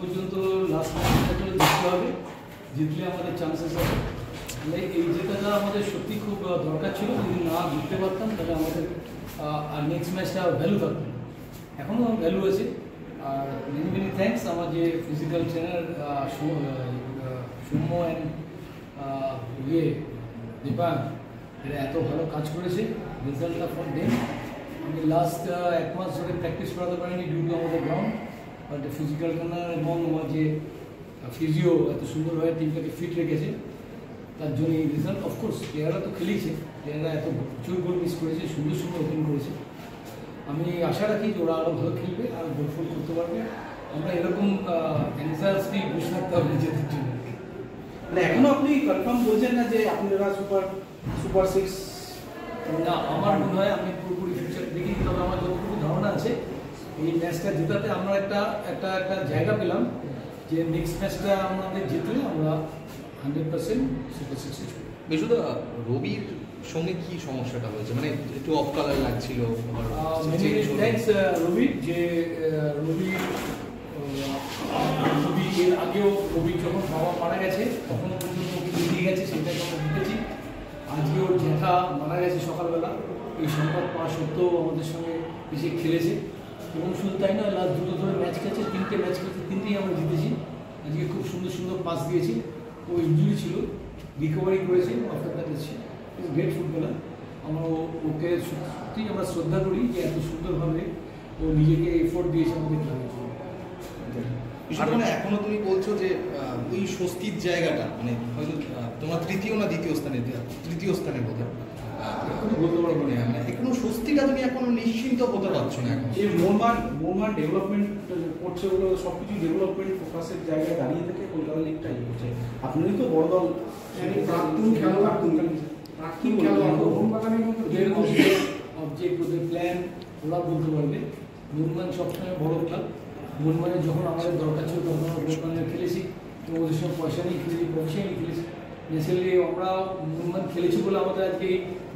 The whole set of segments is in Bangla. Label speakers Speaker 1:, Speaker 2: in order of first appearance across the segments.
Speaker 1: পর্যন্ত লাস্ট ম্যাচটা করে দেখতে হবে, জিতলে আমাদের চান্সেস আছে। এই জেতাটা আমাদের সত্যি খুব দরকার ছিল, যদি না জিততে পারতাম তাহলে আমাদের আর নেক্সট ম্যাচটা ভ্যালু থাকতো, এখনও ভ্যালু আছে। আর মেনি মেনি থ্যাঙ্কস আমার যে physical trainer Soumya and Dipayan, এরা এত ভালো কাজ করেছে, রেজাল্টটা ফর দেম। আমি লাস্ট 1 মাস ধরে প্র্যাকটিস করাতে পারিনি ডিউ টু আমাদের গ্রাউন্ড, বাট ফিজিক্যাল ট্রেনার এবং আমার যে ফিজিও এত সুন্দরভাবে টিমটাকে ফিট রেখেছে, তার জন্য এই রেজাল্ট। অফকোর্স প্লেয়াররা তো খেলেইছে, প্লেয়াররা এত প্রচুর গোল মিস করেছে, সুন্দর সুন্দর ওপেন করেছে। আমি আশা রাখি যে ওরা আরও ভালো খেলবে আর গোল ফোল করতে পারবে। আমরা এরকম অ্যান্সার্সটি বসে থাকতে হবে জেতার জন্য।
Speaker 2: মানে এখনো আপনি কনফার্ম বলছেন না যে আপনারা সুপার 6?
Speaker 1: না, আমার মনে হয় আমি পুরোপুরি ফিউচার দেখি, তবে আমার যতটুকু ধারণা আছে এই ম্যাচটা জেতাতে আমরা একটা জায়গা পেলাম যে নেক্সট ম্যাচটা আমাদের জিতলে আমরা 100% সুপার 6 এ।
Speaker 3: বিশুদা, রবির সঙ্গে কি সমস্যাটা হয়েছে? মানে একটু অফ কালার লাগছিল।
Speaker 1: থ্যাঙ্কস রবি, যে রবি এর আগেও রবি যখন বাবা মারা গেছে তখনও পর্যন্ত ওকে দিয়ে গেছে, সেটাই আমরা দেখেছি। আজকে ওর জ্যাঠা মারা গেছে সকালবেলা, এই সংবাদ পাওয়া সত্ত্বেও আমাদের সঙ্গে এসে খেলেছে। এবং শুধু তাই নয়, লাস্ট দুটো ধরে ম্যাচ খেলেছে, 3টে ম্যাচ খেলেছে, 3টেই আমরা জিতেছি। আজকে খুব সুন্দর সুন্দর পাস দিয়েছি। ও ইনজুরি ছিল, রিকভারি করেছে, after that is great footballer. আমরা ওকে সত্যি আমরা শ্রদ্ধা করি যে এত সুন্দরভাবে ও নিজেকে এফোর্ট দিয়েছে আমাদের খেলার জন্য।
Speaker 3: মানে এখনো তুমি বলছো যে ওই স্বস্তির জায়গাটা, মানে হয়তো তোমার তৃতীয় না দ্বিতীয় স্থানে বোধ হয়,
Speaker 1: বলতে পারবো না,
Speaker 3: মানে এখনো স্বস্তিটা তুমি এখনো নিশ্চিন্ত হতে পারছো না। এখন
Speaker 2: এই মোরমান ডেভেলপমেন্ট করছে, ওগুলো সব কিছু ডেভেলপমেন্ট ফোকাসের জায়গায় দাঁড়িয়ে থেকে কলকাতা লিগটা ইয়ে করছে। আপনারই তো বড় দল,
Speaker 4: প্রাক্তন খেলোয়াড়, মোহনবাগানের মতো
Speaker 1: যেরকম অবজেক্ট, ওদের প্ল্যান ওরা বলতে পারবে। মোহনবাগান সবসময় বড় ক্লাব, মোহনবাগানে যখন আমাদের দরকার ছিল তখন আমরা মোহনবাগানে খেলেছি, এবং ওদের সঙ্গে পয়সা নিয়ে খেলেছি, প্রফেশনালি খেলেছি। ন্যাচারালি আমরা মোহনবাগান খেলেছি বলে আমাদের আজকে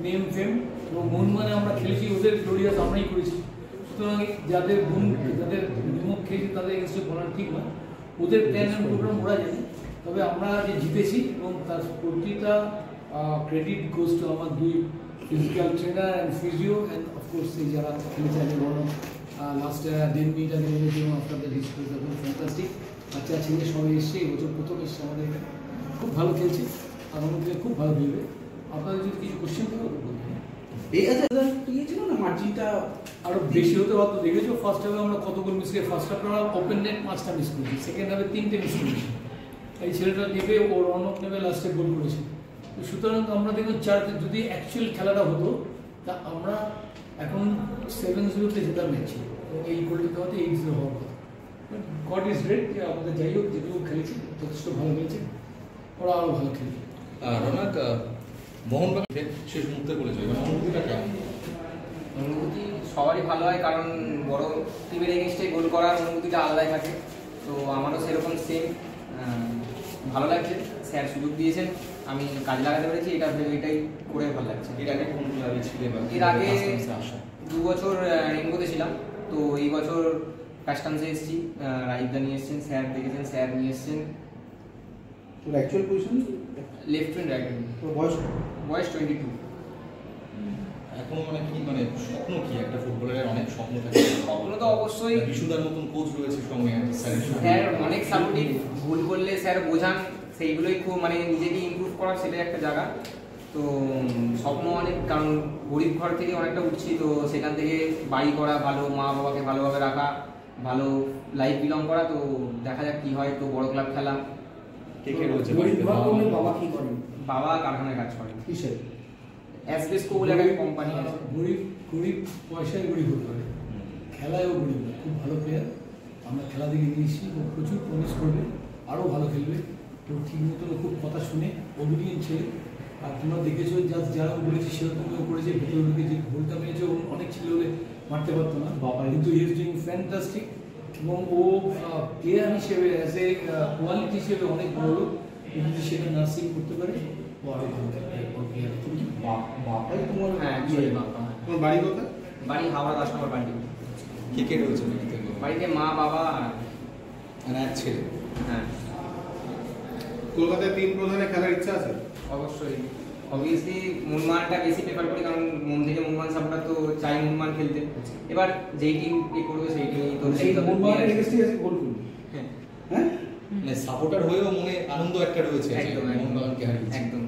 Speaker 1: নেম ফেম, এবং মোহনবাগানে আমরা খেলেছি ওদের গ্লোরিয়াস আমরাই করেছি। সুতরাং যাদের বিমুখ খেয়েছি তাদের এগেন্সে বলার ঠিক নয়, ওদের প্ল্যান অ্যান্ড প্রোগ্রাম ওরা জানে। তবে আমরা যে জিতেছি এবং তার প্রতিটা ক্রেডিট গোজ টু আমার 2 physical trainer and physio and of course এই যারা খেলেছে আগে বড় লাস্ট 1.5 মিনিট আগে আফটার দ্য হিস্ট্রি ফ্যান্টাস্টিক। বাচ্চা ছেলে সবাই এসছে, এবছর প্রথম এসছে আমাদের এখানে, খুব ভালো খেলছে, আগামী দিনে খুব ভালো খেলবে। আপনাদের যদি কিছু কোশ্চেন থাকে ওটা বলবেন।
Speaker 2: এই ছিল না মার্জিনটা
Speaker 1: আরও বেশি হতে পারতো। দেখেছো ফার্স্ট হাফে আমরা কত গোল মিস করি? ফার্স্ট হাফে আমরা ওপেন নেট 5টা মিস করেছি, সেকেন্ড হাফে 3টে মিস করেছি। এই ছেলেটা নেবে, ও রান অফ নেবে, লাস্টে গোল করেছে। সুতরাং আমরা দেখুন যদি অ্যাকচুয়াল খেলাটা হতো তা আমরা এখন 7-0-তে জেতার ম্যাচ ছিল, এই গোলটা হতে 8-0 হওয়ার কথা। গড ইজ গ্রেট যে আমাদের যাই হোক যেটুকু খেলেছে যথেষ্ট ভালো হয়েছে, ওরা আরও ভালো খেলবে।
Speaker 3: রৌনক, মোহনবাগান শেষ মুহূর্তে বলেছে, এবার অনুভূতিটা কেমন?
Speaker 5: অনুভূতি সবারই ভালো হয়, কারণ বড় টিমের এগেনস্টে গোল করার অনুভূতিটা আলাদাই থাকে। তো আমারও সেরকম সেম ভালো লাগছে। স্যার সুযোগ দিয়েছেন, আমি কাজে লাগাতে পেরেছি, এটাই করে ভালো লাগছে।
Speaker 3: এর আগে কোন ক্লাবে ছিলে?
Speaker 5: এর আগে 2 বছর রেনবোতে ছিলাম, তো এই বছর কাস্টমসে এসেছি। রাইদা নিয়ে এসেছেন, স্যার দেখেছেন, স্যার নিয়ে এসেছেন।
Speaker 2: তোর actual position
Speaker 5: left wing, right wing.
Speaker 2: তোর বয়স
Speaker 5: 22।
Speaker 3: এখন মানে কি, মানে স্বপ্ন কি? একটা ফুটবলারের অনেক স্বপ্ন থাকে।
Speaker 5: স্বপ্ন তো অবশ্যই,
Speaker 3: বিশুদার মতন কোচ রয়েছে সঙ্গে,
Speaker 5: স্যার অনেক সাপোর্টিভ। ভুল করলে স্যার বোঝান, সেইগুলোই খুব মানে নিজেকে ইমপ্রুভ করার সেটাই একটা জায়গা। তো স্বপ্ন অনেক, কারণ গরিব ঘর থেকে অনেকটা উঠছি, তো সেখান থেকে বাড়ি করা, ভালো মা বাবাকে ভালোভাবে রাখা, ভালো লাইফ বিলং করা। তো দেখা যাক কি হয়। তো বড় ক্লাব খেলা।
Speaker 3: কে কে রয়েছে?
Speaker 2: বাবা কি করেন?
Speaker 5: বাবা কারখানায় কাজ করেন,
Speaker 2: কিসের?
Speaker 5: অ্যাসবেস্কো বলে একটা কোম্পানি আছে।
Speaker 1: গরিব পয়সায় গরিব হতে পারে, খেলায়ও গরিব না, খুব ভালো প্লেয়ার। আমরা খেলা দেখে নিয়েছি, ও প্রচুর প্রমিস করবে, আরও ভালো খেলবে। তো ঠিক মতন খুব কথা শুনে অবিডিয়েন্ট ছেলে। আর তোমরা দেখেছো যারা বলেছি সেরকম করেছে, ভেতরে ঢুকে যে গোলটা মেরেছে, ও অনেক ছেলে হলে মারতে পারতো না বাবা, কিন্তু ইজ ডুইং ফ্যান্টাস্টিক। এবং ও প্লেয়ার হিসেবে অ্যাজ এ কোয়ালিটি হিসেবে অনেক বড়, যদি সেটা নার্সিং করতে পারে ও আরও ভালো খেলবে।
Speaker 2: তুমি কি বাবাই তোমার?
Speaker 5: হ্যাঁ, বাবা।
Speaker 2: তোমার বাড়ি কোথায়?
Speaker 5: বাড়ি হাওড়া 10 নম্বর বাড়ি।
Speaker 3: কে কে রয়েছে?
Speaker 5: বাড়িতে মা, বাবা আর
Speaker 3: মানে এক ছেলে।
Speaker 5: হ্যাঁ
Speaker 4: কলকাতায় তিন প্রধানে খেলার ইচ্ছা আছে।
Speaker 5: অবশ্যই অবভিয়াসলি মোহনবাগানটা বেশি প্রেফার করি, কারণ মন থেকে মোহনবাগান সাপোর্টার তো চাই মোহনবাগান খেলতে। এবার যেই টিম করবে সেই টিমই তো
Speaker 2: সেই মোহনবাগানের এগেইনস্টে আছে গোল করবে।
Speaker 5: হ্যাঁ
Speaker 2: হ্যাঁ
Speaker 3: মানে সাপোর্টার হয়েও মনে আনন্দ একটা রয়েছে যে
Speaker 5: একদম
Speaker 3: মোহনবাগানকে হারিয়েছে।
Speaker 5: একদম।